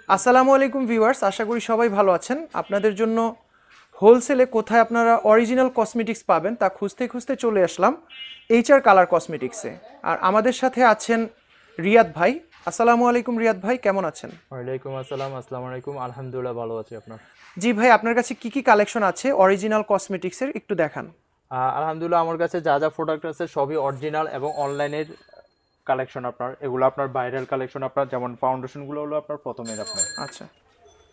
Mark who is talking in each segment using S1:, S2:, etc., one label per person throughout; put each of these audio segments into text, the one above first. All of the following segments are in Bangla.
S1: আসসালামু আলাইকুম ভিউয়ার্স, আশা করি সবাই ভালো আছেন। আপনাদের জন্য হোলসেলে কোথায় আপনারা অরিজিনাল কসমেটিক্স পাবেন তা খুঁজতে খুঁজতে চলে আসলাম এইচআর কালার কসমেটিক্সে। আর আমাদের সাথে আছেন রিয়াদ ভাই। আসসালামু আলাইকুম রিয়াদ ভাই, কেমন আছেন?
S2: ওয়ালাইকুম আসসালাম। আসসালামু আলাইকুম। আলহামদুলিল্লাহ ভালো আছি। আপনার?
S1: জি ভাই, আপনার কাছে কি কি কালেকশন আছে অরিজিনাল কসমেটিক্সের একটু দেখান।
S2: আলহামদুলিল্লাহ আমার কাছে যা যা প্রোডাক্ট আছে সবই অরিজিনাল এবং অনলাইনের কালেকশন। আপনার এগুলো আপনার ভাইরাল কালেকশন। আপনার যেমন ফাউন্ডেশনগুলো হলো আপনার প্রথমের আপনার
S1: আচ্ছা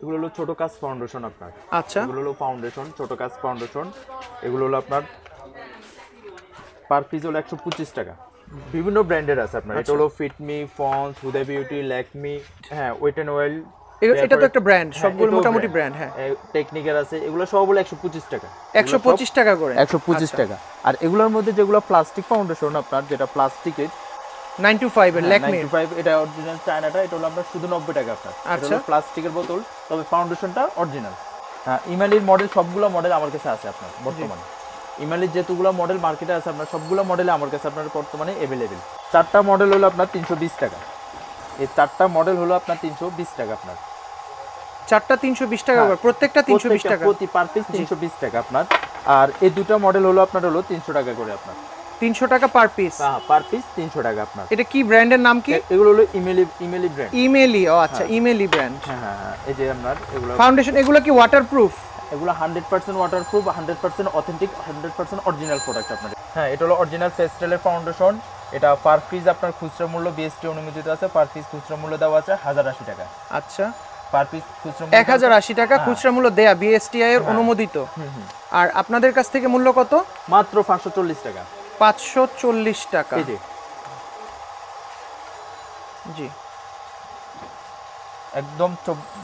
S2: এগুলো হলো ছোট কাজ ফাউন্ডেশন। আপনার
S1: আচ্ছা
S2: এগুলো হলো ফাউন্ডেশন, ছোট কাজ ফাউন্ডেশন। এগুলো হলো আপনার পার পিস হলো 125 টাকা। বিভিন্ন ব্র্যান্ডের আছে আপনার। এটা হলো ফিটমি, পন্স, হুদা বিউটি, ল্যাকমি, হ্যাঁ ওয়েট অ্যান্ড অয়েল।
S1: এটা তো একটা ব্র্যান্ড, সবগুলো মোটামুটি ব্র্যান্ড। হ্যাঁ,
S2: টেকনিকের আছে, এগুলো সব হলো 125 টাকা।
S1: 125 টাকা করে।
S2: 125 টাকা। আর এগুলোর মধ্যে যেগুলো প্লাস্টিক ফাউন্ডেশন আপনার, যেটা প্লাস্টিকের
S1: 925 এর ল্যাকমি
S2: 95, এটা অরিজিনাল চায়নাটা, এটা হলো আপনার শুধু 90 টাকা আপনার। এটা
S1: আচ্ছা।
S2: হলো প্লাস্টিকের বোতল, তবে ফাউন্ডেশনটা অরিজিনাল। হ্যাঁ, ইমালির মডেল সবগুলো মডেল আমার কাছে আছে আপনার বর্তমানে। ইমালির যেতগুলো মডেল মার্কেটে আছে আপনার সবগুলো মডেল আমার কাছে আপনার বর্তমানে अवेलेबल। চারটা মডেল হলো আপনার 320 টাকা। এই চারটা মডেল হলো আপনার 320 টাকা আপনার।
S1: চারটা 320 টাকা করে, প্রত্যেকটা 320 টাকা
S2: প্রতি পার পিস 320 টাকা আপনার। আর এই দুটো মডেল হলো আপনার হলো 300 টাকা করে আপনার।
S1: 300 টাকা পার পিস।
S2: হ্যাঁ, পার পিস 300 টাকা আপনার।
S1: এটা কি ব্র্যান্ডের নাম কি?
S2: এগুলো হলো ইমেলি ব্র্যান্ড।
S1: ইমেলি, ও আচ্ছা, ইমেলি ব্র্যান্ড।
S2: হ্যাঁ হ্যাঁ হ্যাঁ, এই যে আপনার এগুলো
S1: ফাউন্ডেশন, এগুলো কি ওয়াটারপ্রুফ?
S2: এগুলো 100% ওয়াটারপ্রুফ, 100% অথেন্টিক, 100% অরিজিনাল প্রোডাক্ট আপনার। হ্যাঁ, এটা হলো অরিজিনাল ফেস্টেলের ফাউন্ডেশন। এটা পার পিস আপনার খুচরা মূল্য বিএসটি অনুমোদিত আছে। পার পিস খুচরা মূল্য দেওয়া আছে 1080 টাকা।
S1: আচ্ছা,
S2: পার পিস খুচরা মূল্য
S1: 1080 টাকা খুচরা মূল্য দেয়া, বিএসটিআই এর অনুমোদিত। আর আপনাদের কাছ থেকে মূল্য কত?
S2: মাত্র 540 টাকা।
S1: 540 টাকা।
S2: এই যে
S1: জি,
S2: একদম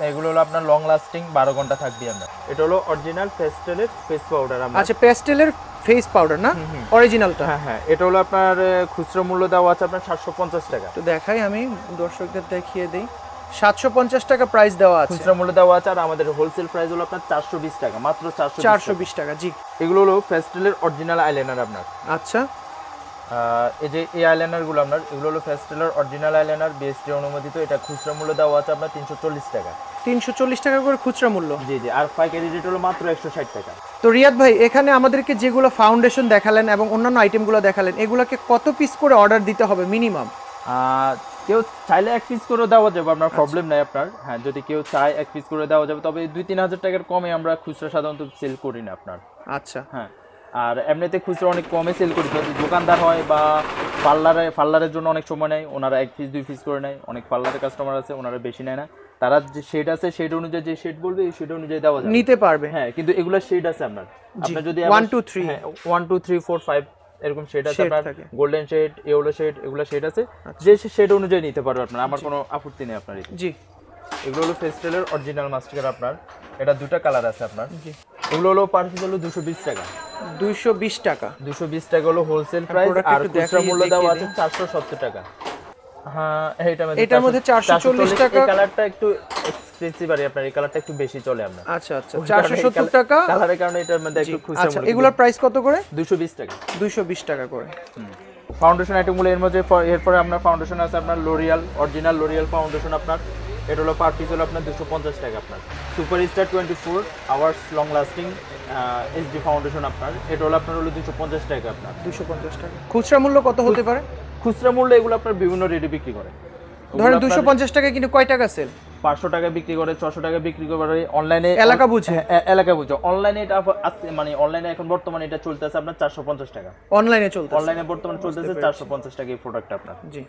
S2: এগুলো হলো আপনার লং লাস্টিং, 12 ঘন্টা থাকবে আপনার। এটা হলো অরিজিনাল ফেস্টেলের ফেস পাউডার আমরা।
S1: আচ্ছা, পেস্টেলের ফেস পাউডার না অরিজিনালটা?
S2: হ্যাঁ হ্যাঁ, এটা হলো আপনার খুচরা মূল্য দেওয়া আছে আপনার 750 টাকা।
S1: তো দেখাই, আমি দর্শকদের দেখিয়ে দেই। 750 টাকা প্রাইস দেওয়া আছে,
S2: খুচরা মূল্য দেওয়া আছে। আর আমাদের হোলসেল প্রাইস হলো আপনার 420 টাকা, মাত্র
S1: 420 টাকা। জি,
S2: এগুলো হলো ফেস্টেলের অরিজিনাল আইলাইনার আপনার।
S1: আচ্ছা,
S2: এই যে এই আইলাইনারগুলো আপনার, এগুলো হলো ফেস্টেলের অরিজিনাল আইলাইনার, বিএসটি অনুমোদিত। এটা খুচরা মূল্য দেওয়া আছে আপনার 340 টাকা।
S1: 340 টাকা করে খুচরা মূল্য।
S2: জি জি। আর পাইকারি রেট হলো মাত্র 160 টাকা।
S1: তো রিয়াদ ভাই, এখানে আমাদেরকে যেগুলো ফাউন্ডেশন দেখালেন এবং অন্যান্য আইটেমগুলো দেখালেন, এগুলোকে কত পিস করে অর্ডার দিতে হবে মিনিমাম?
S2: কেউ চাইলে 1 পিস করে দেওয়া যাবে, আপনার প্রবলেম নাই আপনার। হ্যাঁ, যদি কেউ চায় 1 পিস করে দেওয়া যাবে, তবে 2-3 হাজার টাকার কমে আমরা খুচরা সাধারণত সেল করি না আপনার।
S1: আচ্ছা,
S2: হ্যাঁ, আর এমনিতে খুচরা অনেক কমে সেল করি। যদি দোকানদার হয় বা পার্লারের জন্য অনেক সময় নেয়, ওনারা 1 পিস 2 পিস করে নেয়। অনেক পার্লারের কাস্টমার আছে, ওনারা বেশি নেয় না। তারা যে শেড আছে শেড অনুযায়ী, যে শেড বলবে এই শেড অনুযায়ী দেওয়া যাবে,
S1: নিতে পারবে।
S2: হ্যাঁ, কিন্তু এগুলো শেড আছে আপনার। আপনার যদি
S1: 1 2 3
S2: 1 2 3 4 5 এরকম শেড আছে
S1: Shade
S2: আপনার।
S1: থাকে।
S2: গোল্ডেন শেড, ইয়েলো শেড, এগুলো শেড আছে। যে শেড অনুযায়ী নিতে পারবে আপনার, আমার কোনো আপত্তি নেই আপনার।
S1: জি,
S2: এগুলো হলো ফেস্টেলের অরিজিনাল মাস্টার আপনার। এটা দুটো কালার আছে আপনার।
S1: জি,
S2: এগুলো হলো পার পিস হলো 220 টাকা।
S1: 220 টাকা।
S2: 220 টাকা হলো হোলসেল প্রাইস।
S1: product
S2: আর
S1: একটু
S2: খুচরা মূল্য
S1: দেখিয়ে
S2: দেওয়া আছে
S1: দিই।
S2: 470 টাকা। হ্যাঁ,
S1: এটার মধ্যে 440 টাকা।
S2: এই কালারটা একটু এক্সপেন্সিভ, আর আপনার এই কালারটা একটু বেশি চলে আপনার।
S1: আচ্ছা আচ্ছা, 470 টাকা
S2: কালারের কারণে এটার মধ্যে একটু খুচরা
S1: আচ্ছা,
S2: মূল্য।
S1: এগুলোর প্রাইস কত করে?
S2: 220 টাকা।
S1: 220 টাকা করে।
S2: ফাউন্ডেশন আইটেমগুলো এর মধ্যে। এরপরে আপনার ফাউন্ডেশন আছে আপনার লোরিয়াল, অরিজিনাল লোরিয়াল ফাউন্ডেশন আপনার। এটা হলো পার পিস হলো আপনার 250 টাকা আপনার। Superstar 24 hours long lasting HD foundation আপনার। এটা হলো আপনার হলো 250 টাকা আপনার।
S1: 250 টাকা। খুচরা মূল্য কত হতে পারে?
S2: খুচরা মূল্য এগুলো আপনার বিভিন্ন রেটে বিক্রি করে।
S1: ধরেন 250 টাকা, কিন্তু কয় টাকা সেল?
S2: 500 টাকা বিক্রি করে, 600 টাকা বিক্রি করে অনলাইনে।
S1: এলাকা বুঝে?
S2: এলাকা বুঝে। অনলাইনে এটা আছে, মানে অনলাইনে এখন বর্তমানে এটা চলতেছে আপনার 450 টাকা।
S1: অনলাইনে চলতে?
S2: অনলাইনে বর্তমানে চলতেছে 450 টাকা এই প্রোডাক্ট আপনার।
S1: জি।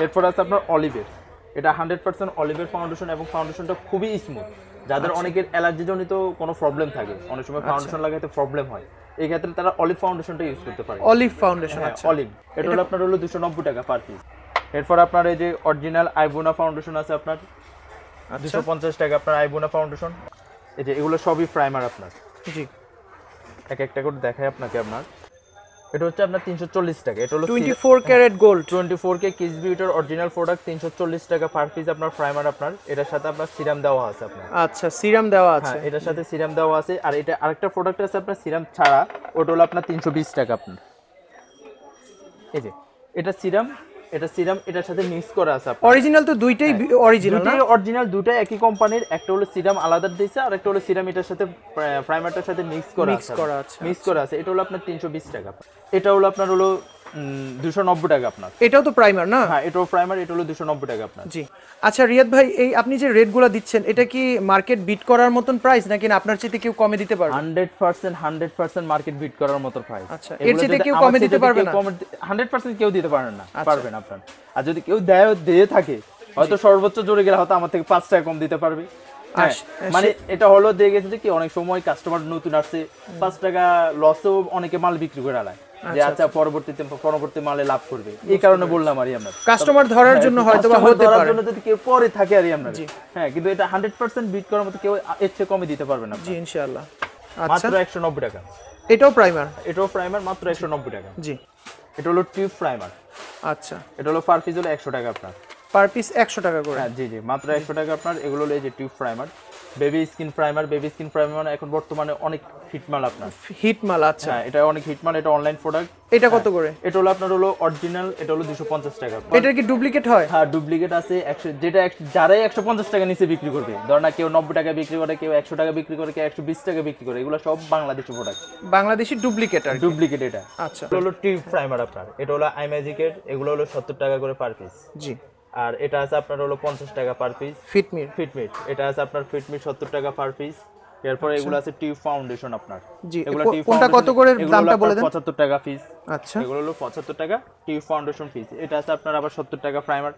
S2: এরপর আছে আপনার অলিভের। এটা 100% অলিভের ফাউন্ডেশন, এবং ফাউন্ডেশনটা খুবই স্মুথ। যাদের অনেকের অ্যালার্জি জনিত কোনো প্রবলেম থাকে, অনেক সময় ফাউন্ডেশন লাগাইতে প্রবলেম হয়, এই ক্ষেত্রে তারা অলিভ ফাউন্ডেশনটা ইউজ করতে পারে।
S1: অলিভ ফাউন্ডেশন, আচ্ছা।
S2: অলিভ, এটা হলো আপনার হলো 290 টাকা পার পিস। এরপর আপনার এই যে অরিজিনাল আইবোনা ফাউন্ডেশন আছে আপনার, 250 টাকা আপনার আইবোনা ফাউন্ডেশন। এই যে এগুলো সবই প্রাইমার আপনার।
S1: জি,
S2: এক একটা করে দেখাই আপনাকে আপনার। এটা হচ্ছে আপনার 340 টাকা। এটা হলো
S1: 24 ক্যারেট গোল্ড,
S2: 24K কিস বিউটির অরিজিনাল প্রোডাক্ট, 340 টাকা পার পিস আপনার প্রাইমার আপনার। এটার সাথে আপনার সিরাম দেওয়া আছে আপনার।
S1: আচ্ছা, সিরাম দেওয়া আছে।
S2: হ্যাঁ, এটার সাথে সিরাম দেওয়া আছে। আর এটা আরেকটা প্রোডাক্ট আছে আপনার সিরাম ছাড়া, ওটা হলো আপনার 320 টাকা আপনার। এই যে এটা সিরাম, এটা সিরাম এটার সাথে মিক্স করা আছে আপনার।
S1: অরিজিনাল তো দুইটাই অরিজিনাল না?
S2: দুটোই অরিজিনাল, দুটোই একই কোম্পানির। একটা হলো সিরাম আলাদা দিয়েছে আর একটা হলো সিরাম এটার সাথে প্রাইমারটার সাথে মিক্স করা আছে। মিক্স করা আছে। এটা হলো আপনার 320 টাকা। এটা হলো আপনার হলো 290 টাকা আপনার।
S1: এটাও তো প্রাইমার না?
S2: হ্যাঁ, এটাও প্রাইমার, এটা হলো 290 টাকা আপনার।
S1: জি। আচ্ছা রিয়াদ ভাই, এই আপনি যে রেটগুলো দিচ্ছেন এটা কি মার্কেট বিট করার মতন প্রাইস নাকি না আপনার চেয়ে কেউ কমে দিতে পারবে?
S2: 100% মার্কেট বিট করার মতো প্রাইস।
S1: আচ্ছা, এর চেয়ে কেউ কমে দিতে পারবে না?
S2: 100% কেউ দিতে পারবে না, পারবেন আপনার। আর যদি কেউ দিয়ে থাকে হয়তো সর্বোচ্চ জোরে গেলে হয়তো আমার থেকে 5 টাকা কম দিতে পারবে। মানে এটা হলো দিয়ে গেছে কি অনেক সময় কাস্টমার নতুন আসছে 5 টাকা লসেও অনেকে মাল বিক্রি করে আলায় যে আচ্ছা পরবর্তী মালে লাভ করবে, এই কারণে বললাম আর আমরা
S1: কাস্টমার ধরার জন্য হয়তো বা হতে পারে,
S2: জন্য যদি কেউ পরে থাকে আর আমরা। হ্যাঁ, কিন্তু এটা 100% বিট করার মতো কেউ এর চেয়ে কমে দিতে পারবে না।
S1: জি ইনশাআল্লাহ।
S2: মাত্র 190 টাকা।
S1: এটাও প্রাইমার?
S2: এটাও প্রাইমার, মাত্র 190 টাকা।
S1: জি।
S2: এটা হলো টিউব প্রাইমার।
S1: আচ্ছা,
S2: এটা হলো পার পিস হলো 100 টাকা আপনার।
S1: পার পিস 100 টাকা করে?
S2: হ্যাঁ, জি জি, মাত্র 100 টাকা আপনার। এগুলো হলো এই যে tube primer, baby skin primer এখন বর্তমানে অনেক হিট মাল আপনার।
S1: হিট মাল? আচ্ছা,
S2: হ্যাঁ, এটা অনেক হিট মাল, এটা অনলাইন প্রোডাক্ট।
S1: এটা কত করে?
S2: এটা হলো আপনার হলো অরিজিনাল, এটা হলো 250 টাকা।
S1: এটা কি ডুপ্লিকেট হয়?
S2: হ্যাঁ, ডুপ্লিকেট আছে। যেটা যারাই 150 টাকা নিচে বিক্রি করবে, ধর না কেউ 90 টাকা বিক্রি করে, কেউ 100 টাকা বিক্রি করে, কেউ 120 টাকা বিক্রি করে, এগুলো সব বাংলাদেশি প্রোডাক্ট,
S1: বাংলাদেশি ডুপ্লিকেট আর
S2: ডুপ্লিকেট এটা।
S1: আচ্ছা,
S2: এটা হলো টিউব প্রাইমার আপনার। এটা হলো আইম্যাজিকের, এগুলো হলো 70 টাকা করে পার পিস।
S1: জি।
S2: আর এটা আছে আপনার হলো 50 টাকা পার পিস। ফিটমিট এটা আছে আপনার ফিটমিট 70 টাকা পার পিস। এরপর এগুলো আছে টিউব ফাউন্ডেশন আপনার।
S1: জি,
S2: এগুলো টিউব
S1: কোনটা কত করে দামটা বলে দেন?
S2: 75 টাকা পিস।
S1: আচ্ছা,
S2: এগুলো হলো 75 টাকা টিউব ফাউন্ডেশন পিস। এটা আছে আপনার আবার 70 টাকা প্রাইমার।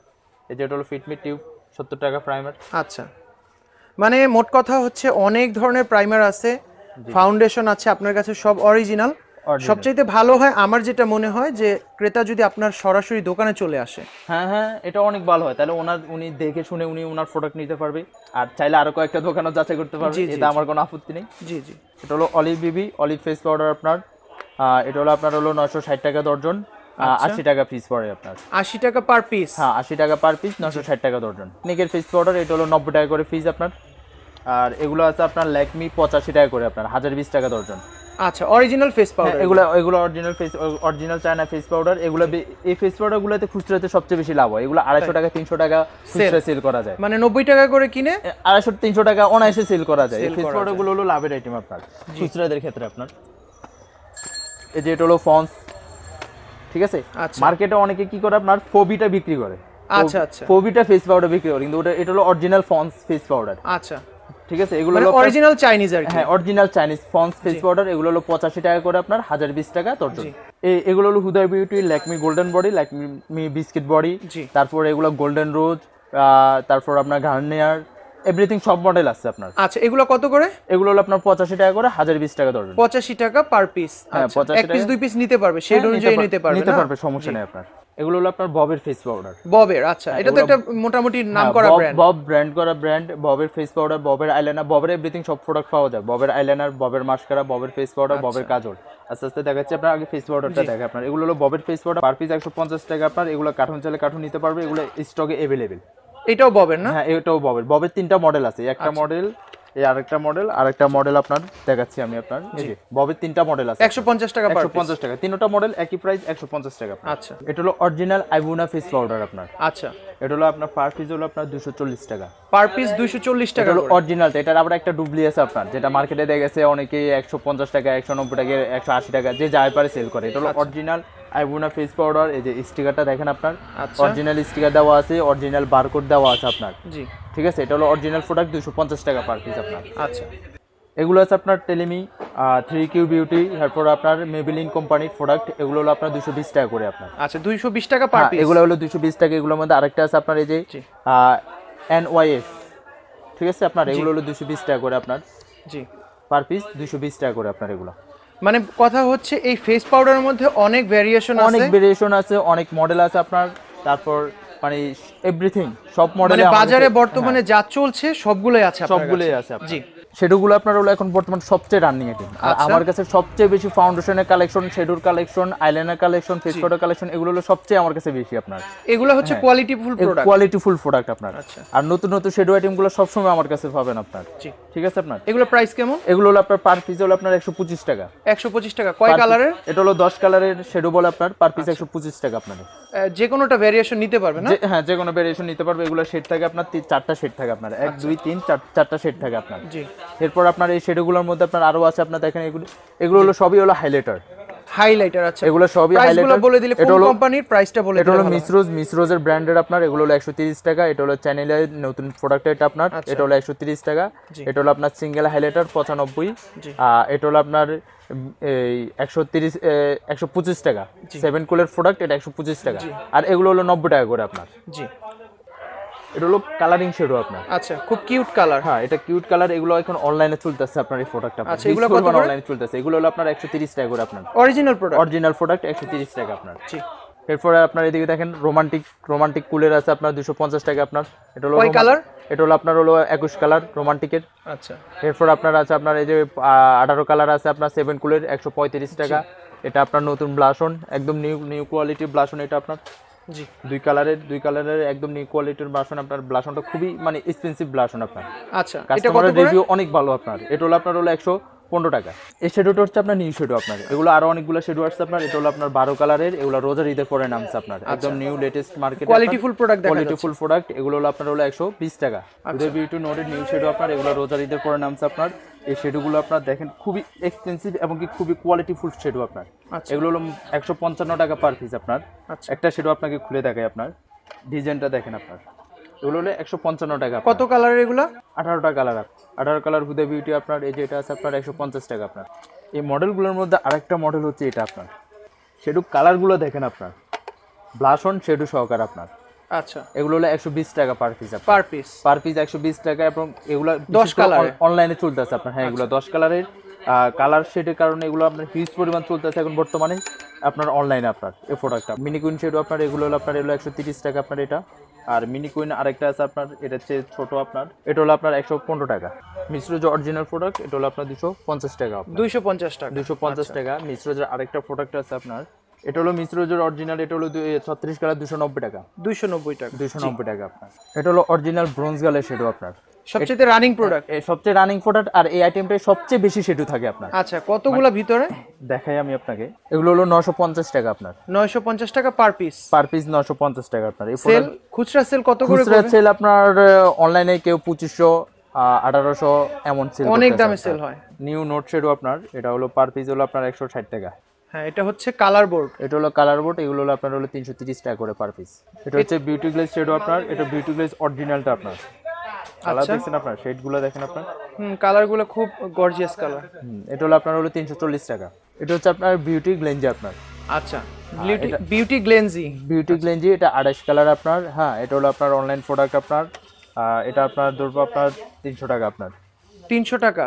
S2: এই যে এটা হলো ফিটমিট টিউব 70 টাকা প্রাইমার।
S1: আচ্ছা, মানে মোট কথা হচ্ছে অনেক ধরনের প্রাইমার আছে, ফাউন্ডেশন আছে আপনার কাছে, সব অরিজিনাল। সবচাইতে ভালো হয় আমার যেটা মনে হয় যে ক্রেতা যদি আপনার সরাসরি দোকানে চলে আসে।
S2: হ্যাঁ হ্যাঁ, এটা অনেক ভালো হয়। তাহলে উনি দেখে শুনে ওনার প্রোডাক্ট নিতে পারবে, আর চাইলে আরো কয়েকটা দোকানও যাচাই করতে পারবে, এটা আমার কোনো আপত্তি নেই।
S1: জি জি।
S2: এটা হলো olive baby olive face powder আপনার। এটা হলো আপনার হলো 960 টাকা দর্জন, 80 টাকা পিস পড়ে আপনার।
S1: 80 টাকা পার পিস?
S2: হ্যাঁ, 80 টাকা পার পিস, 960 টাকা দর্জন। নিকের ফেস পাউডার এটা হলো 90 টাকা করে পিস আপনার। আর এগুলো আছে আপনার ল্যাকমি 85 টাকা করে আপনার, 1020 টাকা দর্জন।
S1: আচ্ছা, অরিজিনাল ফেস পাউডার?
S2: এগুলো অরিজিনাল চায়না ফেস পাউডার। এগুলো এই ফেস পাউডারগুলোতে খুচরাতে সবচেয়ে বেশি লাভ হয়। এগুলো 250 টাকা 300 টাকা খুচরা সেল করা যায়,
S1: মানে 90 টাকা করে কিনে
S2: 250-300 টাকা অনায়াসে সেল করা যায়। এই ফেস পাউডারগুলো হলো লাভের আইটেম আপনার খুচরাদের ক্ষেত্রে আপনার। এই যে এটা হলো ফন্স, ঠিক আছে। মার্কেটে অনেকে কি করে আপনার ফোবিটা বিক্রি করে।
S1: আচ্ছা আচ্ছা,
S2: ফোবিটা ফেস পাউডার বিক্রি করে, কিন্তু এটা হলো অরিজিনাল ফন্স ফেস পাউডার।
S1: আচ্ছা,
S2: ঠিক আছে। এগুলো
S1: মানে অরিজিনাল চাইনিজ আর কি?
S2: হ্যাঁ, original Chinese Pond's face powder. এগুলো হলো 85 টাকা করে আপনার, 1020 টাকা দর্জন। এগুলো হলো Huda beauty, Lakme golden body, Lakme biscuit body, তারপর এগুলো গোল্ডেন রোজ, তারপর আপনার গার্নিয়ার, এভরিথিং সব মডেল আছে আপনার।
S1: আচ্ছা, এগুলো কত করে?
S2: এগুলো হলো আপনার 85 টাকা করে, 1020 টাকা দর্জন।
S1: 85 টাকা পার পিস?
S2: হ্যাঁ, 85
S1: এক পিস দুই পিস নিতে পারবে, সেই অনুযায়ী নিতে পারবে,
S2: সমস্যা নেই আপনার। এগুলো হলো আপনার ববের ফেস পাউডার।
S1: ববের? আচ্ছা, এটা তো একটা মোটামুটি নাম করা ব্র্যান্ড।
S2: বব ব্র্যান্ড করা ব্র্যান্ড, ববের ফেস পাউডার, ববের আইলাইনার, ববের এভরিথিং সব প্রোডাক্ট পাওয়া যায়। ববের আইলাইনার, ববের মাস্কারা, ববের ফেস পাউডার, ববের কাজল। আস্তে আস্তে দেখাচ্ছি আপনার, আগে ফেস পাউডারটা দেখে আপনার। এগুলো হলো ববের ফেস পাউডার, পার পিস 150 টাকা আপনার। এগুলো কার্টুন চাইলে কার্টুন নিতে পারবে, এগুলো স্টকে अवेलेबल।
S1: এটাও ববের না?
S2: হ্যাঁ, এটাও ববের। ববের 3টা মডেল আছে, একটা মডেল, এই আরেকটা মডেল আপনার দেখাচ্ছি আমি আপনার। এই যে ববের 3টা মডেল আছে,
S1: 150 টাকা পার পিস?
S2: 150 টাকা, তিনটা মডেল একই প্রাইস, 150 টাকা।
S1: আচ্ছা,
S2: এটা হলো অরিজিনাল আইবুনা ফেস পাউডার আপনার।
S1: আচ্ছা,
S2: এটা হলো আপনার পার পিস হলো আপনার 240 টাকা
S1: পার পিস। 240 টাকা
S2: হলো অরিজিনালটা। এটার আবার একটা ডুপ্লি আছে আপনার, যেটা মার্কেটে দেখা গেছে অনেকে 150 টাকা, 190 টাকা, 180 টাকা যে যায় পারে সেল করে। এটা হলো অরিজিনাল আইবুনা ফেস পাউডার। এই যে স্টিকারটা দেখেন আপনার, অরিজিনাল স্টিকার দেওয়া আছে, অরিজিনাল বারকোড দেওয়া আছে আপনার।
S1: জি,
S2: ঠিক আছে। এটা হলো অরিজিনাল প্রোডাক্ট, 250 টাকা পার পিস আপনার।
S1: আচ্ছা,
S2: এগুলো আছে আপনার টেলিমি, 3Q বিউটি, তারপর আপনার মেবেলিন কোম্পানির প্রোডাক্ট। এগুলো হলো আপনার 220 টাকা করে আপনার।
S1: আচ্ছা, 220 টাকা পার পিস?
S2: এগুলো হলো 220 টাকা। এগুলোর মধ্যে আরেকটা আছে আপনার, এই যে NYF, ঠিক আছে আপনার। এগুলো হলো 220 টাকা করে আপনার। জি, পার পিস 220 টাকা করে আপনার। এগুলো
S1: মানে কথা হচ্ছে এই ফেস পাউডারের মধ্যে অনেক ভেরিয়েশন
S2: আছে, অনেক মডেল আছে আপনার। তারপর মানে এভরিথিং সব মডেল
S1: বাজারে বর্তমানে যা চলছে সবগুলোই আছে আপনার কাছে?
S2: সবগুলোই আছে আপনার। জি, সেগুলো আপনার হলো এখন বর্তমান সবচেয়ে রানিং আইটেম। আর আমার কাছে সবচেয়ে বেশি ফাউন্ডেশনের কালেকশন, শেডোর collection, eyeliner collection, face powder collection, এগুলো হলো সবচেয়ে আমার কাছে বেশি আপনার।
S1: এগুলো হচ্ছে
S2: কোয়ালিটিফুল প্রোডাক্ট আপনার। আর নতুন নতুন শেডো আইটেমগুলো সব সময় আমার কাছে পাবেন আপনার। ঠিক আছে আপনার।
S1: এগুলো প্রাইস কেমন?
S2: এগুলো হলো আপনার পার পিস হলো আপনার 125 টাকা।
S1: 125 টাকা? কয় কালারের?
S2: এটা হলো 10 কালারের শেডো বল আপনার, পার পিস 125 টাকা আপনার।
S1: যে কোনোটা ভেরিয়েশন নিতে পারবে না?
S2: হ্যাঁ, যে কোনো ভেরিয়েশন নিতে পারবে। এগুলো শেড থাকে আপনার চারটা শেড থাকে আপনার, 1 2 3 চারটা শেড থাকে আপনার।
S1: জি।
S2: এরপর আপনার এই শেডগুলোর মধ্যে আপনার আরো আছে, আপনার দেখেন এগুলো হলো সবই হলো হাইলাইটার।
S1: হাইলাইটার, আচ্ছা।
S2: এগুলো সবই
S1: হাইলাইটার বলে দিলে কোন কোম্পানির প্রাইসটা বলে দিলে?
S2: এটা হলো মিসরোজের ব্র্যান্ডের আপনার। এগুলো হলো 130 টাকা। এটা হলো চ্যানেলের নতুন প্রোডাক্ট, এটা আপনার। এটা হলো 130 টাকা। এটা হলো আপনার সিঙ্গেল হাইলাইটার 95। এটা হলো আপনার এই 125 টাকা। 7 কুলের প্রোডাক্ট, এটা 125 টাকা। আর এগুলো হলো 90 টাকা করে আপনার।
S1: জি।
S2: এটা হলো কালারিং শেডও আপনার।
S1: আচ্ছা, খুব কিউট কালার।
S2: হ্যাঁ, এটা কিউট কালার। এগুলো এখন অনলাইনে চলতেছে আপনার এই প্রোডাক্টটা।
S1: আচ্ছা, এগুলো কত করে
S2: অনলাইনে চলতেছে? এগুলো হলো আপনার 130 টাকা করে আপনার। অরিজিনাল প্রোডাক্ট 130 টাকা আপনার।
S1: জি।
S2: এরপরে আপনার এদিকে দেখেন রোমান্টিক কুলের আছে আপনার 250 টাকা আপনার। এটা হলো
S1: কয় কালার?
S2: এটা হলো আপনার হলো 21 কালার রোমান্টিকের।
S1: আচ্ছা।
S2: এরপর আপনার আছে আপনার এই যে 18 কালার আছে আপনার 7 কুলের 135 টাকা। এটা আপনার নতুন ব্লাশন, একদম নিউ কোয়ালিটির ব্লাশন এটা আপনার।
S1: জি। দুই
S2: কালারের একদম নিউ কোয়ালিটির ব্লাশন আপনার। ব্লাশনটা খুবই মানে এক্সপেন্সিভ ব্লাশন আপনার।
S1: আচ্ছা,
S2: এটা কত করে? রিভিউ অনেক ভালো আপনার। এটা হলো আপনার হলো 115 টাকা। এই শেডোটা হচ্ছে আপনার নিউ শেডো আপনার। এগুলো আরো অনেকগুলো শেডো আছে আপনার। এটা হলো আপনার 12 কালারের। এগুলো রোজার ঈদের পরে নামছে আপনার, একদম new latest market
S1: qualityful product.
S2: এগুলো হলো আপনার হলো 120 টাকা। উদয় বিউটি নোটেড নিউ শেডো আপনার। এগুলো রোজার ঈদের পরে নামছে আপনার। এই শেডোগুলো আপনার দেখেন খুবই এক্সপেন্সিভ এবং কি খুবই কোয়ালিটিফুল শেডো আপনার। এগুলো হলো 155 টাকা পার পিস আপনার। একটা শেডো আপনাকে খুলে দেখাই আপনার, ডিজাইনটা দেখেন আপনার। এগুলো হলো 155 টাকা।
S1: কত কালার এগুলো?
S2: 18টা কালার। 18 কালার হুদা বিউটি আপনার। এই যে এটা আছে আপনার 150 টাকা আপনার। এই মডেলগুলোর মধ্যে আরেকটা মডেল হচ্ছে এটা আপনার। শেডু কালারগুলো দেখেন আপনার, ব্লাশ অন শেডু সহকার আপনার।
S1: আচ্ছা,
S2: এগুলো হলো 120 টাকা পার পিস।
S1: পার পিস
S2: 120 টাকা। এবং এগুলো
S1: 10 কালার
S2: অনলাইনে চলতেছে আপনার। হ্যাঁ, এগুলো 10 কালারের কালার শেডের কারণে এগুলো আপনার হিউজ পরিমাণ চলতেছে এখন বর্তমানে আপনার অনলাইনে আপনার এই প্রোডাক্টটা। মিনি কুইন শেডু আপনার। এগুলো হলো আপনার 130 টাকা আপনার এটা। আর মিনি কুইন আরেকটা আছে আপনার, এটা হচ্ছে ছোট আপনার। এটা হলো আপনার 115 টাকা। মিশ্রজ অরিজিনাল প্রোডাক্ট, এটা হলো আপনার 250 টাকা। 250 টাকা। মিশ্রজের আরেকটা প্রোডাক্ট আছে আপনার। এটা হলো মিশ্রজের অরিজিনাল। এটা হলো 36 কালার 290 টাকা। 290 টাকা আপনার। এটা হলো অরিজিনাল ব্রোঞ্জ গালের শেডো আপনার।
S1: সবচেয়ে রানিং প্রোডাক্ট। আর এই আইটেমটাই সবচেয়ে বেশি শেডো থাকে আপনার। আচ্ছা, কতগুলো ভিতরে
S2: দেখাই আমি আপনাকে। এগুলো হলো 950 টাকা আপনার।
S1: 950 টাকা পার পিস
S2: 950 টাকা আপনার। এই
S1: সেল খুচরা সেল কত করে?
S2: খুচরা সেল আপনার অনলাইনে কেউ 2500 1800 এমন সেল,
S1: অনেক দামে সেল হয়।
S2: নিউ নোট শেডো আপনার। এটা হলো পার পিস হলো আপনার 160 টাকা।
S1: হ্যাঁ, এটা হচ্ছে কালার বোর্ড।
S2: এটা হলো কালার বোর্ড। এগুলো হলো আপনার হলো 330 টাকা করে পার পিস। এটা হচ্ছে বিউটি গ্লেজ শেডো আপনার। এটা বিউটি গ্লেজ অরিজিনালটা আপনার। কালার দেখছেন আপনার, শেডগুলো দেখেন আপনার।
S1: কালারগুলো খুব গর্জিয়াস কালার।
S2: এটা হলো আপনার হলো 340 টাকা। এটা হচ্ছে আপনার বিউটি গ্লেঞ্জি আপনার।
S1: আচ্ছা, বিউটি গ্লেঞ্জি
S2: এটা 28 কালার আপনার। হ্যাঁ, এটা হলো আপনার অনলাইন প্রোডাক্ট আপনার। এটা আপনার ধরবো আপনার 300 টাকা আপনার।
S1: 300 টাকা।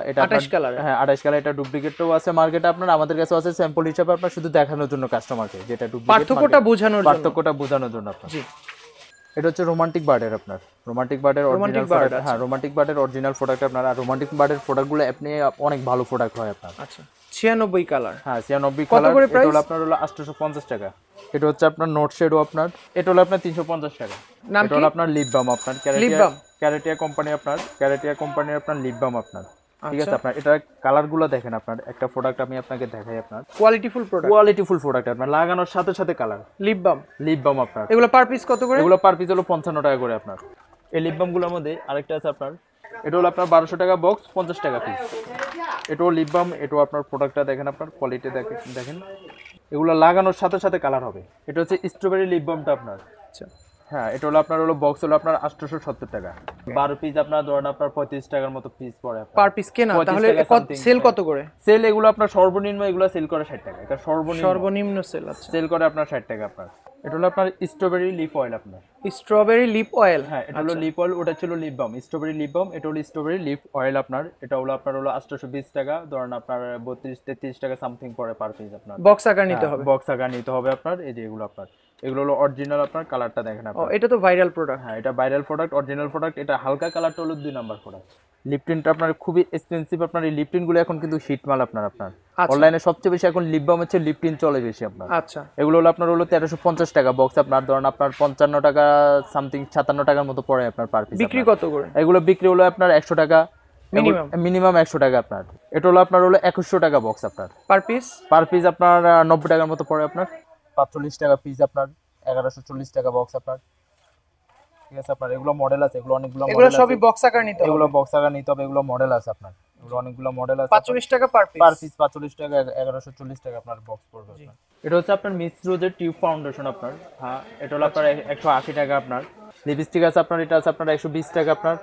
S2: এটা 28 কালার। হ্যাঁ, 28 কালার। এটা ডুপ্লিকেটও আছে মার্কেটে আপনার। আমাদের কাছে আছে স্যাম্পল হিসেবে আপনার, শুধু দেখানোর জন্য কাস্টমারকে যেটা ডুপ্লিকেট,
S1: পার্থক্যটা
S2: বোঝানোর জন্য আপনার। জি। এটা হচ্ছে রোমান্টিক বার্ডের আপনার। রোমান্টিক বার্ডের অরিজিনাল প্রোডাক্ট। হ্যাঁ, রোমান্টিক বার্ডের অরিজিনাল প্রোডাক্ট আপনার। আর রোমান্টিক বার্ডের প্রোডাক্টগুলো আপনি অনেক ভালো প্রোডাক্ট হয় আপনার।
S1: আচ্ছা, 96 কালার।
S2: হ্যাঁ, 96 কালার। এটা হলো আপনার হলো 850 টাকা। এটা হচ্ছে আপনার নোট শেডো আপনার। এটা হলো আপনার 350 টাকা। এটা হলো আপনার লিপ বাম আপনার। ক্যারেটিয়া কোম্পানি আপনার। কোম্পানির আপনার লিপ বাম আপনার। ঠিক আছে আপনার। এটা কালারগুলো দেখেন আপনার। একটা প্রোডাক্ট আমি আপনাকে দেখাই আপনার। কোয়ালিটিফুল প্রোডাক্ট আপনার। লাগানোর সাথে সাথে কালার। লিপ বাম আপনার।
S1: এগুলো পার পিস কত করে?
S2: এগুলো পার পিস হলো 55 টাকা করে আপনার। এই লিপ বামগুলোর মধ্যে আরেকটা আছে আপনার। এটা হলো আপনার 1200 টাকা বক্স, 50 টাকা পিস। এটাও লিপ বাম। এটাও আপনার প্রোডাক্টটা দেখেন আপনার, কোয়ালিটি দেখেন। এগুলো লাগানোর সাথে সাথে কালার হবে। এটা হচ্ছে স্ট্রবেরি লিপ বামটা আপনার। আচ্ছা। হ্যাঁ, এটা হলো আপনার হলো বক্স হলো আপনার 870 টাকা। 12 পিস আপনার ধরেন আপনার 35 টাকার মতো পিস পড়ে
S1: পার পিস কেনা। তাহলে সেল কত করে?
S2: সেল এগুলো আপনার সর্বনিম্ন এগুলো সেল করে 60 টাকা। এটা
S1: সর্বনিম্ন সেল আছে।
S2: সেল করে আপনার 60 টাকা আপনার। এটা হলো আপনার স্ট্রবেরি লিপ অয়েল আপনার।
S1: হ্যাঁ,
S2: এটা হলো লিপ অয়েল। ওটা ছিল lip balm, strawberry lip balm. এটা হলো স্ট্রবেরি লিপ অয়েল আপনার। এটা হলো আপনার হলো 820 টাকা। ধরেন আপনার 32-33 টাকা সামথিং পড়ে পার পিস আপনার।
S1: বক্স আকার নিতে হবে
S2: আপনার। এই যে এগুলো আপনার, এগুলো হলো অরিজিনাল আপনার। কালারটা দেখেন আপনার।
S1: এটা তো ভাইরাল প্রোডাক্ট।
S2: হ্যাঁ, এটা ভাইরাল প্রোডাক্ট, অরিজিনাল প্রোডাক্ট। এটা হালকা কালারটা হলো 2 নাম্বার প্রোডাক্ট। লিপটিনটা আপনার খুবই এক্সপেন্সিভ আপনার। এই লিপটিনগুলো এখন কিন্তু হিট মাল আপনার। অনলাইনে সবচেয়ে বেশি এখন লিপ বাম হচ্ছে, লিপটিন চলে বেশি আপনার।
S1: আচ্ছা,
S2: এগুলো হলো আপনার হলো 1350 টাকা বক্স আপনার। ধরেন আপনার 55 টাকা সামথিং 57 টাকার মতো পড়ে আপনার পার পিস।
S1: বিক্রি কত করে?
S2: এগুলো বিক্রি হলো আপনার 100 টাকা মিনিমাম 100 টাকা আপনার। এটা হলো আপনার হলো 2100 টাকা বক্স আপনার।
S1: পার পিস
S2: আপনার 90 টাকার মতো পড়ে আপনার। 45 টাকা পিস আপনার, 1140 টাকা বক্স আপনার। ঠিক আছে আপনার, এগুলো মডেল আছে, এগুলো অনেকগুলো
S1: এগুলো
S2: মডেল
S1: সবই
S2: আছে,
S1: বক্স আকার নিতে হবে।
S2: এগুলো বক্স আকার নিতে হবে, এগুলো মডেল আছে আপনার, এগুলো অনেকগুলো মডেল আছে।
S1: 45 টাকা পার পিস।
S2: পার পিস 45 টাকা, 1140 টাকা আপনার বক্স পড়বে আপনার। এটা হচ্ছে আপনার মিস রোজের টিউব ফাউন্ডেশন আপনার। হ্যাঁ, এটা হলো আপনার 180 টাকা আপনার। লিপস্টিক আছে আপনার, এটা আছে আপনার 120 টাকা আপনার।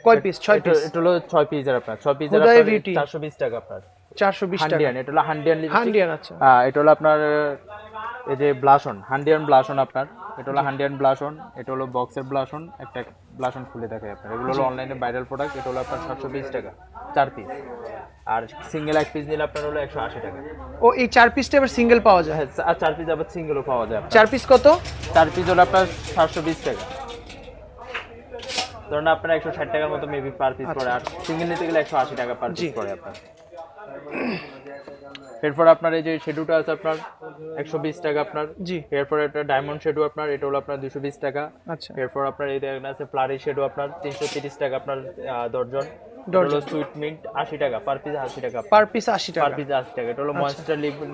S1: কয় পিস? 6 পিস।
S2: এটা হলো 6 পিসের আপনার, 6 পিসের
S1: হুদাই
S2: আপনার
S1: বিউটি।
S2: 420 টাকা আপনার।
S1: 420 টাকা।
S2: হান্ডিয়ান, এটা হলো হান্ডিয়ান লিপস্টিক।
S1: হান্ডিয়ান, আচ্ছা।
S2: এটা হলো আপনার এই যে ব্লাশন, হান্ডিয়ান ব্লাশন আপনার। এটা হলো হান্ডিয়ান ব্লাশন, এটা হলো বক্সের ব্লাশন, একটা ব্লাশন খুলে দেখায় আপনার। এগুলো হলো অনলাইনে ভাইরাল প্রোডাক্ট। এটা হলো আপনার 720 টাকা 4 পিস। আর সিঙ্গেল এক পিস নিলে আপনার হলো 180 টাকা।
S1: ও, এই 4 পিসটা আবার সিঙ্গেল পাওয়া যায়?
S2: হ্যাঁ, আর 4 পিস আবার সিঙ্গেলও পাওয়া যায় আপনার।
S1: 4 পিস কত?
S2: 4 পিস হলো আপনার 720 টাকা। ধরুন আপনার 160 টাকার মতো মেবি পার পিস পড়ে, আর সিঙ্গেল নিতে গেলে 180 টাকা পার পিস পড়ে আপনার। এরপর আপনার এই যে শেডুটা আছে আপনার 120 টাকা আপনার।
S1: জি।
S2: এরপর একটা ডায়মন্ড শেডু আপনার, এটা হলো আপনার 220 টাকা।
S1: আচ্ছা।
S2: এরপর আপনার এই দেখেন আছে ফ্লারি শেডু আপনার 330 টাকা আপনার দর্জন। এটা হলো সুইট মিন্ট 80 টাকা পার পিস, 80 টাকা
S1: পার পিস 80
S2: পার
S1: টাকা।
S2: পিস 80 টাকা। এটা হলো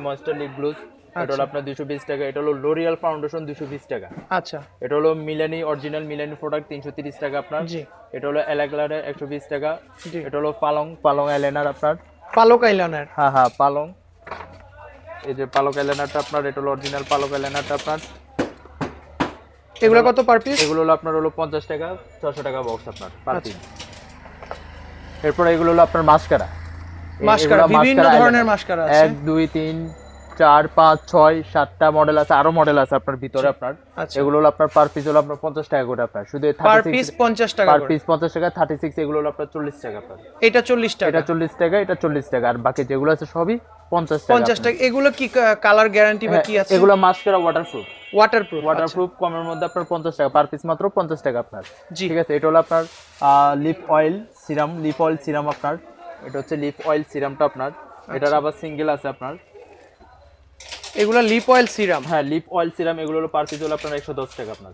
S2: ময়েস্টার লিপ গ্লুজ, এটা হলো আপনার 220 টাকা। এটা হলো লোরিয়াল ফাউন্ডেশন 220 টাকা।
S1: আচ্ছা।
S2: এটা হলো মিলানি অরিজিনাল মিলানি প্রোডাক্ট 330 টাকা আপনার।
S1: জি।
S2: এটা হলো এলাগ্লারে 120 টাকা।
S1: জি।
S2: এটা হলো পালং আইলাইনার আপনার।
S1: পালক আইলাইনার।
S2: হ্যাঁ হ্যাঁ, পালং, এই যে পালক আইলাইনারটা আপনার, এটা হলো অরিজিনাল পালক আইলাইনারটা আপনার।
S1: এগুলো কত পার পিস?
S2: এগুলো হলো আপনার হলো 50 টাকা, 600 টাকা বক্স আপনার পার পিস। এরপর এগুলো হলো আপনার মাস্কারা।
S1: মাস্কারা, বিভিন্ন ধরনের মাস্কারা আছে।
S2: 1 2 3 4 5 6 7টা মডেল আছে, আরো মডেল আছে আপনার ভিতরে আপনার।
S1: আচ্ছা।
S2: এগুলো হলো আপনার পার পিস হলো আপনার 50 টাকা করে আপনার, শুধু
S1: পার পিস 50 টাকা
S2: পার
S1: করে।
S2: পিস 50 টাকা। 36 এগুলো হলো আপনার 40 টাকা আপনার।
S1: এটা 40 টাকা।
S2: এটা 40 টাকা, এটা 40 টাকা, আর বাকি যেগুলো আছে সবই 50 টাকা।
S1: 50 টাকা। এগুলো কি কালার গ্যারান্টি বা কি আছে?
S2: এগুলো মাস্কারা ওয়াটারপ্রুফ।
S1: ওয়াটারপ্রুফ।
S2: ওয়াটারপ্রুফ কমের মধ্যে আপনার 50 টাকা পার পিস, মাত্র 50 টাকা আপনার।
S1: জি।
S2: ঠিক আছে, এটা হলো আপনার লিপ অয়েল সিরাম আপনার। এটা হচ্ছে লিপ অয়েল সিরামটা আপনার। এটার আবার সিঙ্গেল আছে আপনার।
S1: এগুলো লিপ অয়েল সিরাম।
S2: হ্যাঁ, লিপ অয়েল সিরাম, এগুলো হলো পার পিস হলো আপনার 110 টাকা আপনার।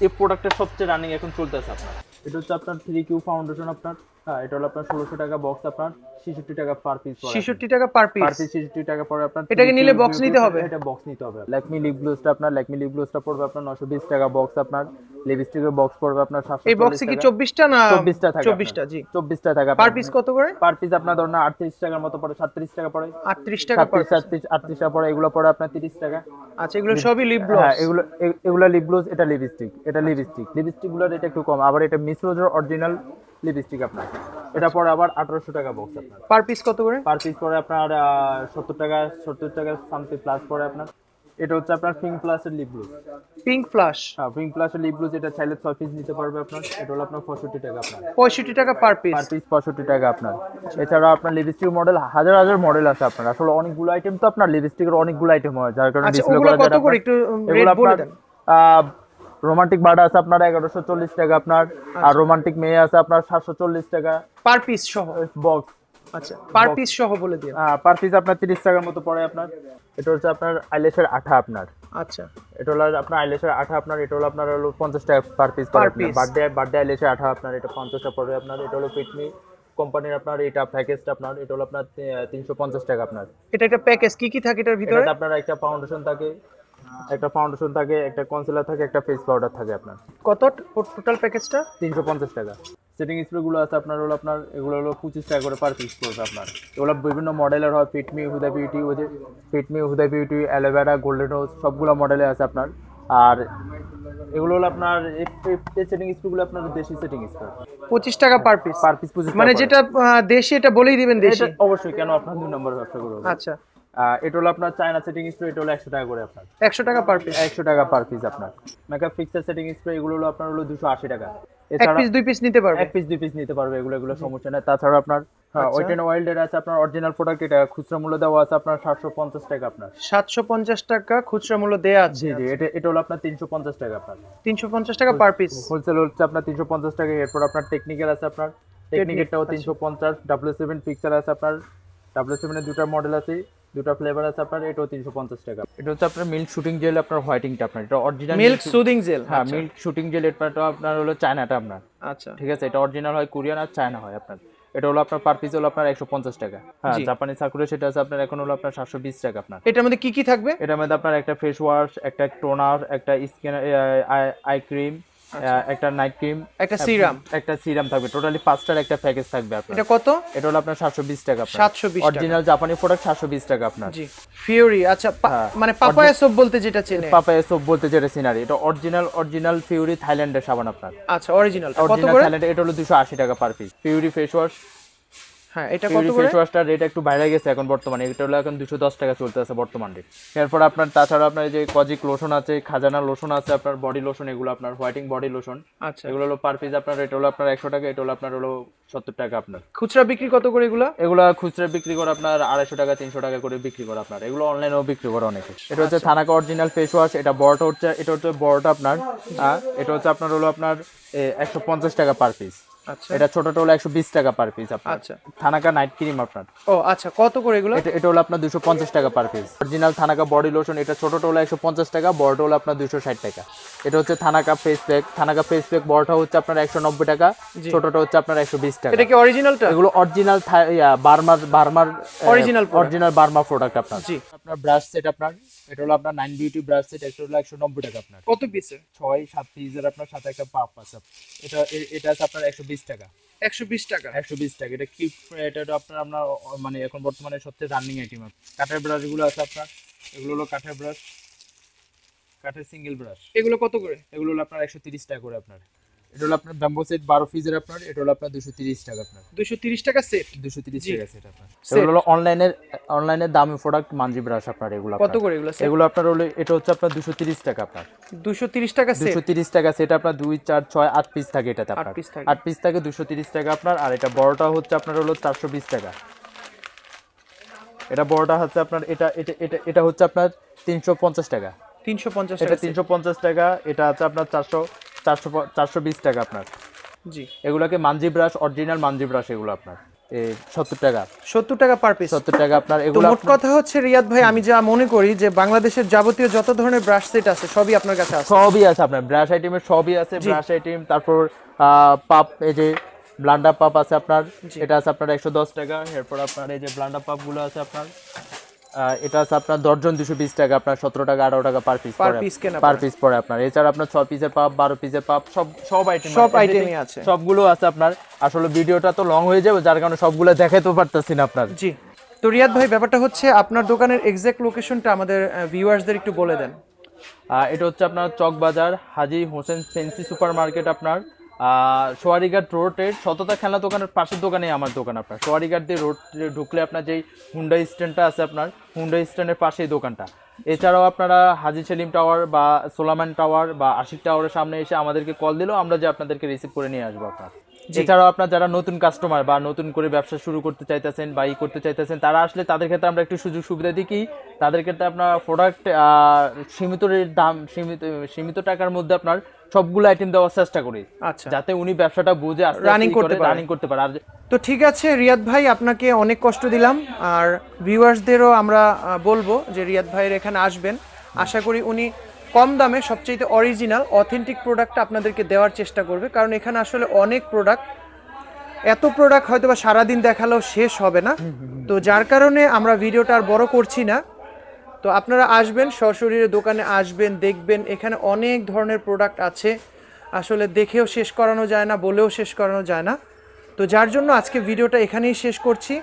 S2: এই প্রোডাক্টের সবচেয়ে রানিং এখন চলতেছে আপনার। এটা হচ্ছে আপনার 3Q ফাউন্ডেশন আপনার। হ্যাঁ, এটা হলো আপনার 1600 টাকা বক্স আপনার, 66 টাকা পার পিস পড়ে।
S1: 66 টাকা পার পিস।
S2: পার পিস 66 টাকা পড়ে আপনার।
S1: এটাকে নিলে বক্স নিতে হবে?
S2: এটা বক্স নিতে হবে। ল্যাকমি লিপ গ্লোজটা আপনার, ল্যাকমি লিপ গ্লোজটা পড়বে আপনার 920 টাকা বক্স আপনার। লিপস্টিকের বক্স পড়বে আপনার 740 টাকা।
S1: এই বক্সে কি 24টা না?
S2: 24টা থাকে।
S1: 24টা, জি।
S2: 24টা থাকে।
S1: পার পিস কত করে?
S2: পার পিস আপনার ধরুন 38 টাকার মতো পড়ে, 37 টাকা পড়ে।
S1: 38 টাকা পার পিস।
S2: 38 টাকা পড়ে। এগুলো পড়ে আপনার 30 টাকা।
S1: আচ্ছা, এগুলো সবই লিপ গ্লস।
S2: হ্যাঁ, এগুলো লিপ গ্লোজ, এটা লিপস্টিক, এটা লিপস্টিকগুলোর এটা একটু কম। আবার এটা মিস রোজের অরিজিনাল লিপস্টিক আপনার, এটা পড়ে আবার 1800 টাকা বক্স আপনার।
S1: পার পিস কত করে?
S2: পার পিস পড়ে আপনার 70 টাকা সামথিং প্লাস পড়ে আপনার। এটা হচ্ছে আপনার পিঙ্ক প্লাসের লিপ গ্লোজ।
S1: Pink flush.
S2: হ্যাঁ, পিঙ্ক প্লাসের লিপ গ্লোজ, এটা চাইলে 6 পিস নিতে পারবে আপনার। এটা হলো আপনার 65 টাকা আপনার।
S1: 65 টাকা পার পিস।
S2: পার পিস 65 টাকা আপনার। এছাড়া আপনার লিপস্টিক মডেল হাজার হাজার মডেল আছে আপনার। আসলে অনেকগুলো আইটেম তো আপনার, লিপস্টিকের অনেকগুলো আইটেম হয়, যার কারণে
S1: আচ্ছা,
S2: ডিসপ্লে
S1: ওগুলো
S2: করা যায়
S1: কত
S2: না
S1: করে
S2: আপনার।
S1: একটু
S2: এগুলো
S1: রেট বলে
S2: আপনার
S1: দেন।
S2: রোমান্টিক বার্ড আছে আপনার 1140 টাকা আপনার। আর রোমান্টিক মেয়ে আছে আপনার 740 টাকা
S1: পার পিস সহ
S2: বক্স।
S1: আচ্ছা, পার পিস সহ বলে দিন।
S2: পার পিস আপনার 30 টাকার মতো পড়ে আপনার। এটা হচ্ছে আপনার আইল্যাশের আঠা আপনার।
S1: আচ্ছা।
S2: এটা হলো আপনার আইল্যাশের আঠা আপনার। এটা হলো আপনার হলো 50 টাকা পার পিস পড়ে আপনার। বার্থডে আইল্যাশের আঠা আপনার, এটা 50 টাকা পড়বে আপনার। এটা হলো ফিটমি কোম্পানির আপনার, এটা প্যাকেজটা আপনার। এটা হলো আপনার 350 টাকা আপনার।
S1: এটা একটা প্যাকেজ, কি কি থাকে এটার ভিতরে?
S2: এটাতে আপনার একটা ফাউন্ডেশন থাকে, একটা কনসিলার থাকে, একটা ফেস পাউডার থাকে আপনার।
S1: কত টোটাল প্যাকেজটা?
S2: 350 টাকা। সেটিং স্প্রে গুলো আছে আপনার, হলো আপনার এগুলো হলো 25 টাকা করে পার পিস পড়বে আপনার। এগুলো বিভিন্ন মডেলের হয়, ফিটমি, হুদা বিউটি, ওই যে ফিটমি, হুদা বিউটি, অ্যালোভেরা, গোল্ডেন রোজ, সবগুলো মডেলে আছে আপনার। আর এগুলো হলো আপনার সেটিং স্প্রে গুলো আপনার দেশি সেটিং স্প্রে।
S1: 25 টাকা পার পিস।
S2: পার পিস 25
S1: মানে
S2: টাকা
S1: যেটা দেশি, এটা বলেই দিবেন দেশি।
S2: এটা অবশ্যই, কেন আপনার 2 নম্বর ব্যবসা করব।
S1: আচ্ছা।
S2: এটা হলো আপনার চায়না সেটিং স্প্রে, এটা হলো 100 টাকা করে আপনার।
S1: 100 টাকা পার পিস।
S2: 100 টাকা পার পিস আপনার। মেকআপ ফিক্সার সেটিং স্প্রে এগুলো হলো আপনার হলো 280 টাকা।
S1: এক পিস 2 পিস নিতে পারবে?
S2: এক পিস 2 পিস নিতে পারবে, এগুলো সমস্যা নেই। তাছাড়া আপনার ওয়েট এন্ড ওয়াইল্ড এর আছে আপনার অরিজিনাল প্রোডাক্ট, এটা খুচরা মূল্য দেওয়া আছে আপনার 750 টাকা আপনার।
S1: 750 টাকা খুচরা মূল্য দেয়া আছে।
S2: জি, এটা হলো আপনার 350 টাকা আপনার।
S1: 350 টাকা পার পিস।
S2: হোলসেল হচ্ছে আপনার 350 টাকা। এরপর আপনার টেকনিক্যাল আছে আপনার, টেকনিক্যালটাও 350। W7 পিক্সেল আছে আপনার। W7 এর দুটো মডেল আছে, দুটো ফ্লেভার আছে আপনার। এটাও 350 টাকা। এটা হচ্ছে আপনার মিল্ক শুটিং জেল আপনার, হোয়াইটিংটা আপনার, এটা অরিজিনাল
S1: মিল্ক সুদিং জেল।
S2: হ্যাঁ, মিল্ক শুটিং জেল, এটা আপনার হলো চায়নাটা আপনার।
S1: আচ্ছা।
S2: ঠিক আছে, এটা অরিজিনাল হয় কোরিয়ান আর চায়না হয় আপনার। এটা হলো আপনার পার পিস হলো আপনার 150 টাকা। হ্যাঁ, জাপানি সাকুরা সেটা আছে আপনার এখন হলো আপনার 720 টাকা আপনার।
S1: এটার মধ্যে কি কি থাকবে?
S2: এটার মধ্যে আপনার একটা ফেস ওয়াশ, একটা টোনার, একটা স্কিন আই ক্রিম, একটা নাইট ক্রিম,
S1: একটা সিরাম
S2: থাকবে। টোটালি 5টার একটা প্যাকেজ থাকবে আপনার।
S1: এটা কত?
S2: এটা হলো আপনার 720 টাকা আপনার।
S1: 720 টাকা
S2: অরিজিনাল জাপানি প্রোডাক্ট 720 টাকা আপনার।
S1: জি। ফিউরি, আচ্ছা মানে পাপায়া সোপ বলতে যেটা চেনে,
S2: পাপায়া সোপ বলতে যেটা সিনারি, এটা অরিজিনাল ফিউরি থাইল্যান্ডের সাবান আপনার।
S1: আচ্ছা, অরিজিনাল কত
S2: অরিজিনাল
S1: করে?
S2: থাইল্যান্ড, এটা হলো 280 টাকা per piece. Fury face wash,
S1: হ্যাঁ এটা কত করে?
S2: ফেস ওয়াশটার রেট একটু বাইরে গেছে এখন বর্তমানে, এটা হলো এখন 210 টাকা চলতেছে বর্তমানে। এরপর আপনার তাছাড়া আপনার যে কজিক লোশন আছে, খাজানা লোশন আছে, আপনার বডি লোশন, এগুলো আপনার হোয়াইটিং বডি লোশন।
S1: আচ্ছা,
S2: এগুলো হলো পার পিস আপনার, এটা হলো আপনার 100 টাকা, এটা হলো আপনার হলো 70 টাকা আপনার।
S1: খুচরা বিক্রি কত করে এগুলা?
S2: এগুলা খুচরা বিক্রি করে আপনার 250 টাকা 300 টাকা করে বিক্রি করে আপনার। এগুলো অনলাইনেও বিক্রি করে অনেকে। এটা হচ্ছে থানাকা অরিজিনাল ফেস ওয়াশ, এটা বড়টা হচ্ছে, এটা হচ্ছে বড়টা আপনার, এটা হচ্ছে আপনার হলো আপনার 150 টাকা পার পিস।
S1: আচ্ছা,
S2: এটা ছোটটা হলো 120 টাকা পার পিস আপনার।
S1: আচ্ছা,
S2: থানাকা নাইট ক্রিম আপনার।
S1: ও আচ্ছা, কত করে এগুলো?
S2: এটা হলো আপনার 250 টাকা per piece. Original thanaka body lotion, এটা ছোটটা হলো 150 টাকা, বড়টা হলো আপনার 260 টাকা। এটা হচ্ছে thanaka face pack, thanaka face pack বড়টা হচ্ছে আপনার 190 টাকা, ছোটটা হচ্ছে আপনার 120 টাকা।
S1: এটা কি অরিজিনালটা?
S2: এগুলো অরিজিনাল বার্মার
S1: অরিজিনাল
S2: বার্মা প্রোডাক্ট আপনার।
S1: জি।
S2: আপনার ব্রাশ সেট আপনার, এটা হলো আপনার 9 বিউটি ব্রাশ সেট, এটা হলো 190 টাকা আপনার।
S1: কত পিসের?
S2: 6-7 পিসের আপনার সাথে একটা পাপ আছে। এটা আছে আপনার 120 টাকা।
S1: 120 টাকা।
S2: 120 টাকা। এটা কি, এটা আপনার মানে এখন বর্তমানে সবচেয়ে রানিং আইটেম। কাঠের ব্রাশ গুলো আছে আপনার, এগুলো হলো কাঠের ব্রাশ, কাঠের সিঙ্গেল ব্রাশ।
S1: এগুলো কত করে?
S2: এগুলো হলো আপনার 130 টাকা করে আপনার। এটা হলো আপনার ব্যাম্বো সেট 12 পিসের আপনার, এটা হলো আপনার 230 টাকা আপনার।
S1: 230 টাকা সেট?
S2: 230 টাকা সেট আপনার। এগুলো হলো অনলাইনের দামি প্রোডাক্ট মানজি ব্রাশ আপনার। এগুলো
S1: কত করে এগুলো?
S2: এগুলো আপনার হলো, এটা হচ্ছে আপনার 230 টাকা আপনার।
S1: 230 টাকা সেট?
S2: 230 টাকা সেট আপনার। 2 4 6 8 পিস থাকে এটাতে আপনার। 8 পিস থাকে 230 টাকা আপনার। আর এটা বড়টা হচ্ছে আপনার হলো 420 টাকা। এটা বড়টা হচ্ছে আপনার, এটা হচ্ছে আপনার 350 টাকা।
S1: 350
S2: এটা 350 টাকা। এটা আছে আপনার 420 টাকা আপনার।
S1: জি।
S2: এগুলোকে Munsey brush, original Munsey brush, এগুলো আপনার 70 টাকা।
S1: 70 টাকা পার পিস?
S2: 70 টাকা আপনার।
S1: তো
S2: এগুলো
S1: মোট কথা হচ্ছে রিয়াদ ভাই, আমি যা মনে করি যে বাংলাদেশের যাবতীয় যত ধরনের ব্রাশ সেট আছে সবই আপনার কাছে আছে।
S2: সবই আছে আপনার, ব্রাশ আইটেমের সবই আছে। ব্রাশ আইটেম, তারপর পাপ, এই যে ব্লান্ডার পাপ আছে আপনার, এটা আছে আপনার 110 টাকা। এরপর আপনার এই যে ব্লান্ডার পাপ গুলো আছে আপনার, এটা আছে আপনার দর্জন 220 টাকা আপনার। 17 টাকা 18 টাকা পার পিস পার পিস পড়ে আপনার। এছাড়া আপনার 6 পিসের পাপ, 12 পিসের পাপ, সব আইটেমই
S1: আছে,
S2: সবগুলো আছে আপনার। আসলে ভিডিওটা তো লং হয়ে যাবে, যার কারণে সবগুলো দেখাইতে পারতেছি না আপনার।
S1: জি। তো রিয়াদ ভাই, ব্যাপারটা হচ্ছে আপনার দোকানের এক্সাক্ট লোকেশনটা আমাদের ভিউয়ার্সদের একটু বলে দেন।
S2: এটা হচ্ছে আপনার চক বাজার, হাজী হোসেন ফেন্সি সুপার মার্কেট আপনার, সোয়ারিঘাট রোডের সততা খেলনা দোকানের পাশের দোকানে আমার দোকান আপনার। সোয়ারিঘাট দিয়ে রোড ঢুকলে আপনার যেই হুন্ডা স্ট্যান্ডটা আছে আপনার, হুন্ডা স্ট্যান্ডের পাশেই দোকানটা। এছাড়াও আপনারা হাজী সেলিম টাওয়ার বা সোলামান টাওয়ার বা আশিক টাওয়ারের সামনে এসে আমাদেরকে কল দিলেও আমরা যে আপনাদেরকে রিসিভ করে নিয়ে আসবো আপনার। এছাড়াও আপনার যারা নতুন কাস্টমার বা নতুন করে ব্যবসা শুরু করতে চাইতেছেন বা করতে চাইতেছেন, তারা আসলে তাদের ক্ষেত্রে আমরা একটু সুযোগ সুবিধা দিই কি, তাদের ক্ষেত্রে আপনার প্রোডাক্ট সীমিত দাম, সীমিত টাকার মধ্যে আপনার সবগুলো আইটেম দেওয়ার চেষ্টা করি, যাতে উনি ব্যবসাটা বুঝে রানিং করতে পারে। আর
S1: তো ঠিক আছে রিয়াদ ভাই, আপনাকে অনেক কষ্ট দিলাম। আর ভিউয়ার্সদেরও আমরা বলবো যে রিয়াদ ভাইয়ের এখানে আসবেন, আশা করি উনি কম দামে সবচেয়ে অরিজিনাল অথেন্টিক প্রোডাক্টটা আপনাদেরকে দেওয়ার চেষ্টা করবে। কারণ এখানে আসলে অনেক প্রোডাক্ট, এত প্রোডাক্ট হয়তো বা সারাদিন দেখালেও শেষ হবে না। তো যার কারণে আমরা ভিডিওটা আর বড় করছি না। তো আপনারা আসবেন, সশরীরে দোকানে আসবেন, দেখবেন এখানে অনেক ধরনের প্রোডাক্ট আছে, আসলে দেখেও শেষ করানো যায় না, বলেও শেষ করানো যায় না। তো যার জন্য আজকে ভিডিওটা এখানেই শেষ করছি।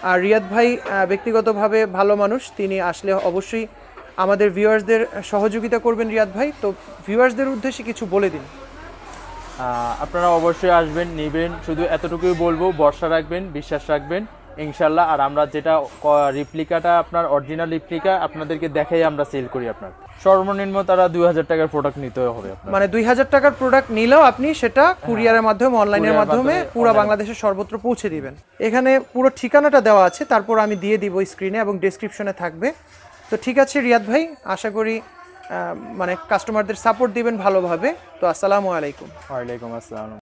S1: আর রিয়াদ ভাই ব্যক্তিগতভাবে ভালো মানুষ, তিনি আসলে অবশ্যই আমাদের ভিউয়ার্সদের সহযোগিতা করবেন রিয়াদ ভাই। তো ভিউয়ার্সদের উদ্দেশ্যে কিছু বলে দিন।
S2: আপনারা অবশ্যই আসবেন, নেবেন, শুধু এতটুকুই বলবো, ভরসা রাখবেন, বিশ্বাস রাখবেন ইনশাল্লাহ। আর আমরা যেটা রিপ্লিকাটা আপনার অরিজিনাল রিপ্লিকা আপনাদেরকে দেখাই আমরা সেল করি আপনার। সর্বনিম্ন তারা 2000 টাকার প্রোডাক্ট নিতে হবে,
S1: মানে 2000 টাকার প্রোডাক্ট নিলেও আপনি সেটা কুরিয়ারের মাধ্যমে, অনলাইনের মাধ্যমে পুরো বাংলাদেশের সর্বত্র পৌঁছে দিবেন। এখানে পুরো ঠিকানাটা দেওয়া আছে, তারপর আমি দিয়ে দিব স্ক্রিনে এবং ডেসক্রিপশনে থাকবে। তো ঠিক আছে রিয়াদ ভাই, আশা করি মানে কাস্টমারদের সাপোর্ট দিবেন ভালোভাবে। তো আসসালামু আলাইকুম।
S2: ওয়ালাইকুম আসসালাম।